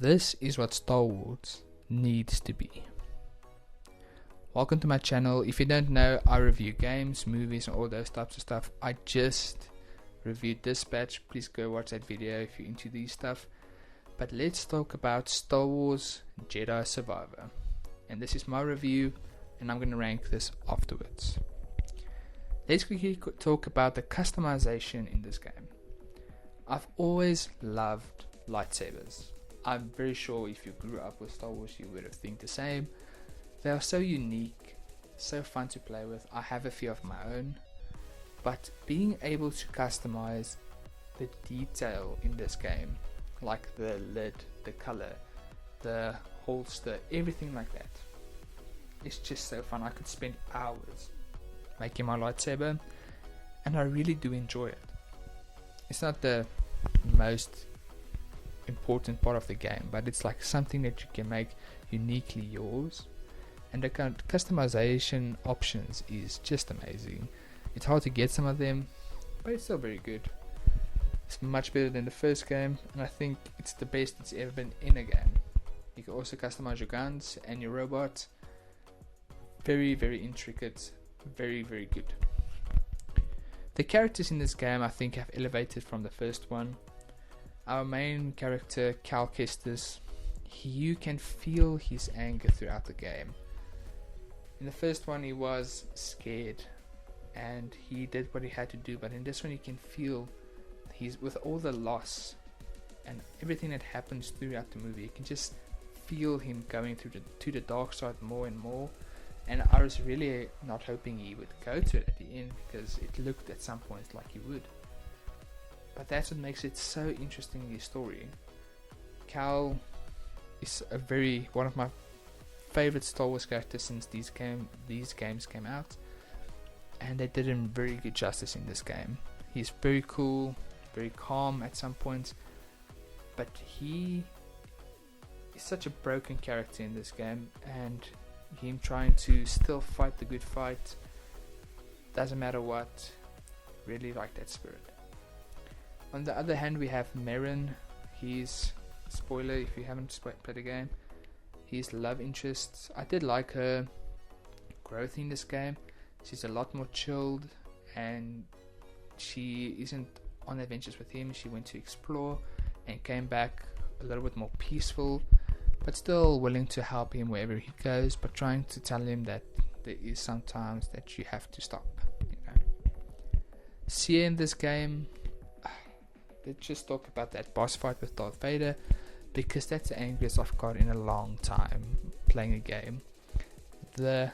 This is what Star Wars needs to be. Welcome to my channel. If you don't know, I review games, movies, and all those types of stuff. I just reviewed Dispatch. Please go watch that video if you're into these stuff. But let's talk about Star Wars Jedi Survivor. And this is my review, and I'm going to rank this afterwards. Let's quickly talk about the customization in this game. I've always loved lightsabers. I'm very sure if you grew up with Star Wars, you would have think the same. They are so unique, so fun to play with. I have a few of my own, but being able to customize the detail in this game, like the lid, the color, the holster, everything like that, it's just so fun. I could spend hours making my lightsaber, and I really do enjoy it. It's not the most important part of the game, but it's like something that you can make uniquely yours, and the customization options is just amazing. It's hard to get some of them, but it's still very good. It's much better than the first game, and I think it's the best it's ever been in a game. You can also customize your guns and your robots. Very, very intricate, very, very good. The characters in this game I think have elevated from the first one. Our main character, Cal Kestis, you can feel his anger throughout the game. In the first one he was scared and he did what he had to do, but in this one you can feel he's, with all the loss and everything that happens throughout the movie, you can just feel him going to the dark side more and more. And I was really not hoping he would go to it at the end, because it looked at some points like he would. But that's what makes it so interesting, the story. Cal is one of my favorite Star Wars characters since these games came out, and they did him very good justice in this game. He's very cool, very calm at some points, but he is such a broken character in this game, and him trying to still fight the good fight, doesn't matter what. Really like that spirit. On the other hand, we have Merrin. He's, spoiler if you haven't played the game, his love interest. I did like her growth in this game. She's a lot more chilled, and she isn't on adventures with him. She went to explore and came back a little bit more peaceful, but still willing to help him wherever he goes, but trying to tell him that there is sometimes that you have to stop, you know. Sia in this game, let's just talk about that boss fight with Darth Vader, because that's the angriest I've got in a long time playing a game. The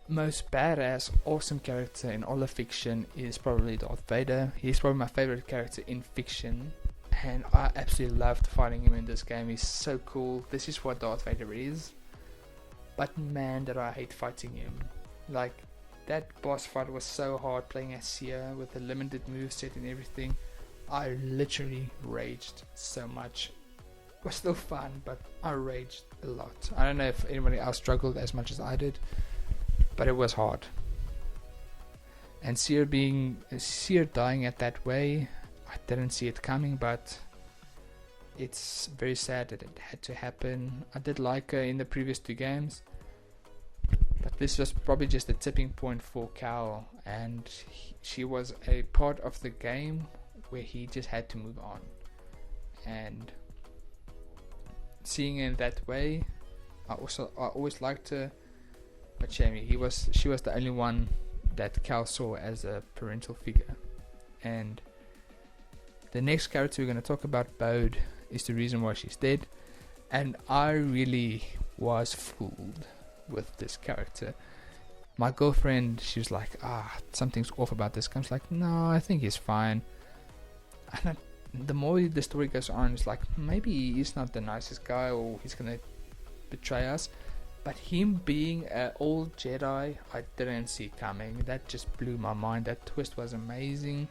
most badass, awesome character in all of fiction is probably Darth Vader. He's probably my favorite character in fiction, and I absolutely loved fighting him in this game. He's so cool. This is what Darth Vader is. But man, did I hate fighting him. Like, that boss fight was so hard playing as Sia with the limited moveset and everything. I literally raged so much. It was still fun, but I raged a lot. I don't know if anybody else struggled as much as I did, but it was hard. And Sia dying at that way, I didn't see it coming, but it's very sad that it had to happen. I did like her in the previous two games, but this was probably just a tipping point for Cal, and she was a part of the game where he just had to move on. And seeing it that way, I always liked her, but she was the only one that Cal saw as a parental figure. And the next character we're going to talk about, Bode, is the reason why she's dead, and I really was fooled with this character. My girlfriend, she was like, something's off about this guy. I was like, no, I think he's fine. And the more the story goes on, it's like, maybe he's not the nicest guy, or he's gonna betray us. But him being an old Jedi, I didn't see coming. That just blew my mind. That twist was amazing.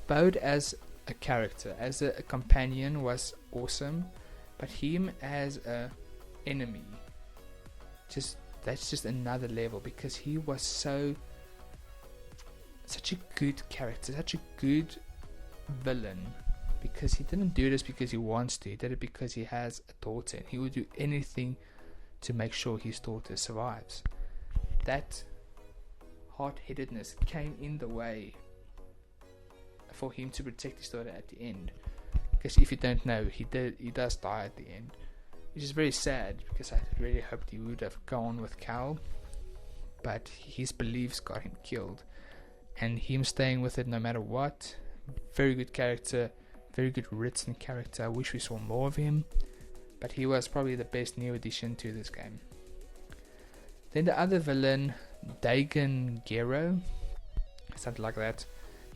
Bode as a character, as a companion, was awesome, but him as a enemy, that's just another level, because he was such a good character, such a good villain, because he didn't do this because he wants to. He did it because he has a daughter, and he would do anything to make sure his daughter survives. That hard-headedness came in the way for him to protect his daughter at the end. Because if you don't know, he does die at the end, which is very sad, because I really hoped he would have gone with Cal, but his beliefs got him killed, and him staying with it no matter what. Very good character, very good written character. I wish we saw more of him, but he was probably the best new addition to this game. Then the other villain, Dagon Gero, something like that.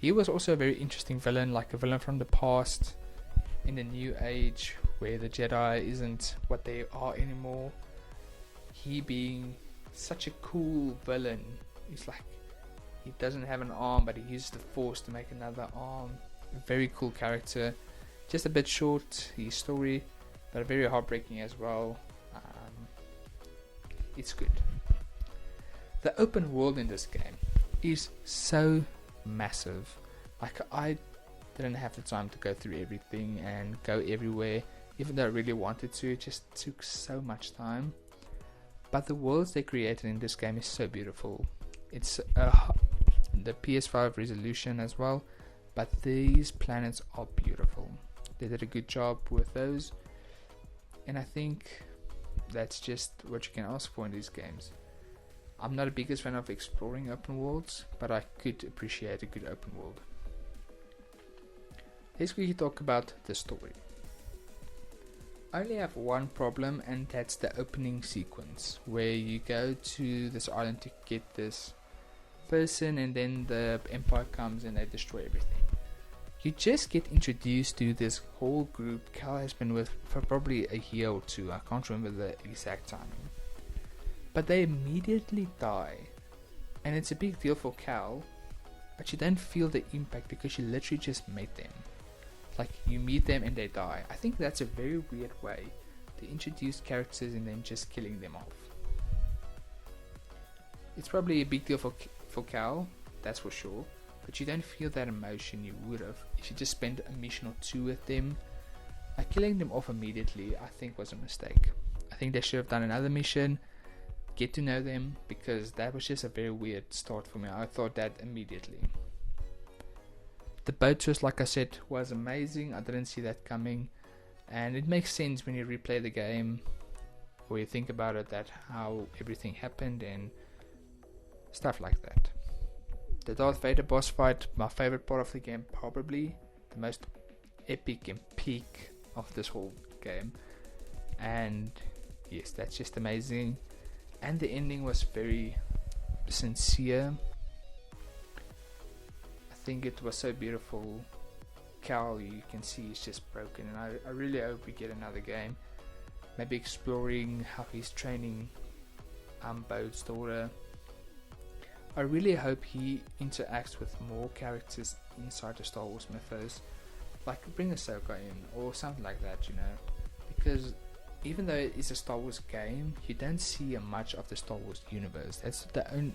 He was also a very interesting villain, like a villain from the past in the new age where the Jedi isn't what they are anymore. He being such a cool villain. He's like, he doesn't have an arm, but he uses the Force to make another arm. A very cool character. Just a bit short, his story, but very heartbreaking as well. It's good. The open world in this game is so massive. Like, I didn't have the time to go through everything and go everywhere, even though I really wanted to. It just took so much time. But the worlds they created in this game is so beautiful. It's the PS5 resolution as well, but these planets are beautiful. They did a good job with those, and I think that's just what you can ask for in these games. I'm not the biggest fan of exploring open worlds, but I could appreciate a good open world. Let's quickly talk about the story. I only have one problem, and that's the opening sequence, where you go to this island to get this person, and then the Empire comes and they destroy everything. You just get introduced to this whole group Cal has been with for probably a year or two. I can't remember the exact timing. But they immediately die, and it's a big deal for Cal, but you don't feel the impact because you literally just met them. Like, you meet them and they die. I think that's a very weird way to introduce characters and then just killing them off. It's probably a big deal for Cal, that's for sure, but you don't feel that emotion you would have if you just spent a mission or two with them. Like, killing them off immediately, I think, was a mistake. I think they should have done another mission, get to know them, because that was just a very weird start for me. I thought that immediately. The boat twist, like I said, was amazing. I didn't see that coming, and it makes sense when you replay the game or you think about it, that how everything happened and stuff like that. The Darth Vader boss fight, my favorite part of the game, probably the most epic and peak of this whole game, and yes, that's just amazing. And the ending was very sincere. I think it was so beautiful. Cal, you can see, is just broken, and I really hope we get another game, maybe exploring how he's training Bo's daughter. I really hope he interacts with more characters inside the Star Wars mythos, like bring Ahsoka in or something like that, you know, because even though it is a Star Wars game, you don't see much of the Star Wars universe. That's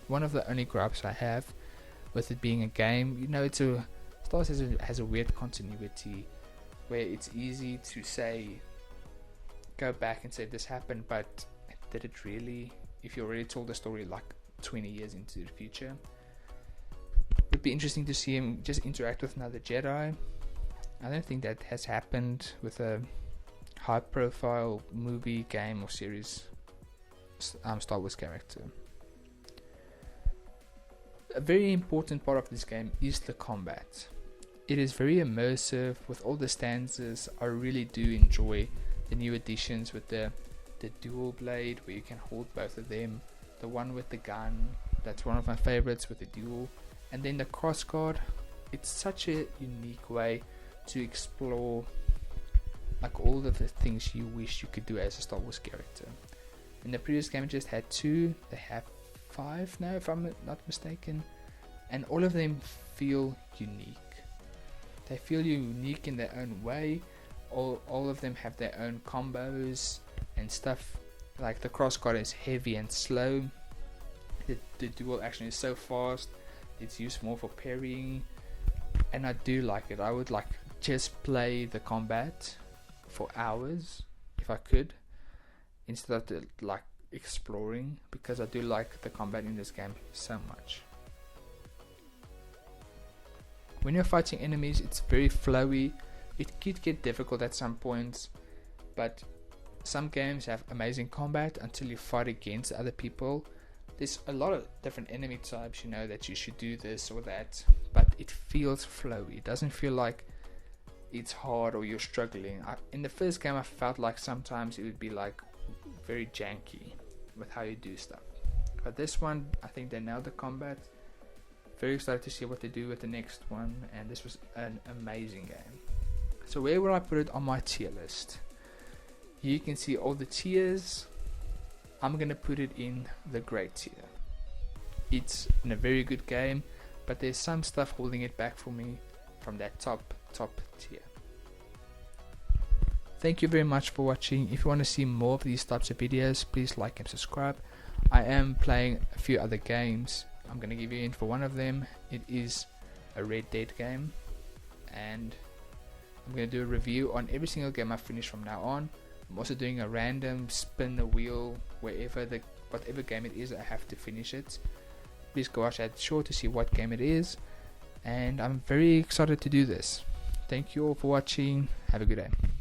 one of the only gripes I have with it being a game. You know, Star Wars has a weird continuity where it's easy to say, go back and say this happened, but did it really? If you already told the story like 20 years into the future. It would be interesting to see him just interact with another Jedi. I don't think that has happened with a high profile movie, game or series Star Wars character. A very important part of this game is the combat. It is very immersive with all the stanzas. I really do enjoy the new additions with the dual blade where you can hold both of them. The one with the gun, that's one of my favorites with the duel. And then the crossguard, it's such a unique way to explore like all of the things you wish you could do as a Star Wars character. In the previous game it just had 2, they have 5 now if I'm not mistaken, and all of them feel unique. They feel unique in their own way. All of them have their own combos and stuff. Like the crossguard is heavy and slow. The dual action is so fast. It's used more for parrying, and I do like it. I would like just play the combat for hours if I could, instead of like exploring, because I do like the combat in this game so much. When you're fighting enemies, it's very flowy. It could get difficult at some points, but some games have amazing combat until you fight against other people. There's a lot of different enemy types, you know, that you should do this or that, but it feels flowy. It doesn't feel like it's hard or you're struggling. In the first game I felt like sometimes it would be like very janky with how you do stuff, but this one I think they nailed the combat. Very excited to see what they do with the next one, and this was an amazing game. So where would I put it on my tier list? You can see all the tiers. I'm gonna put it in the great tier. It's in a very good game, but there's some stuff holding it back for me from that top tier. Thank you very much for watching. If you want to see more of these types of videos, please like and subscribe. I am playing a few other games. I'm gonna give you in for one of them. It is a Red Dead game, and I'm gonna do a review on every single game I finish from now on. I'm also doing a random spin the wheel whatever game it is, I have to finish it. Please go watch that show to see what game it is, and I'm very excited to do this. Thank you all for watching. Have a good day.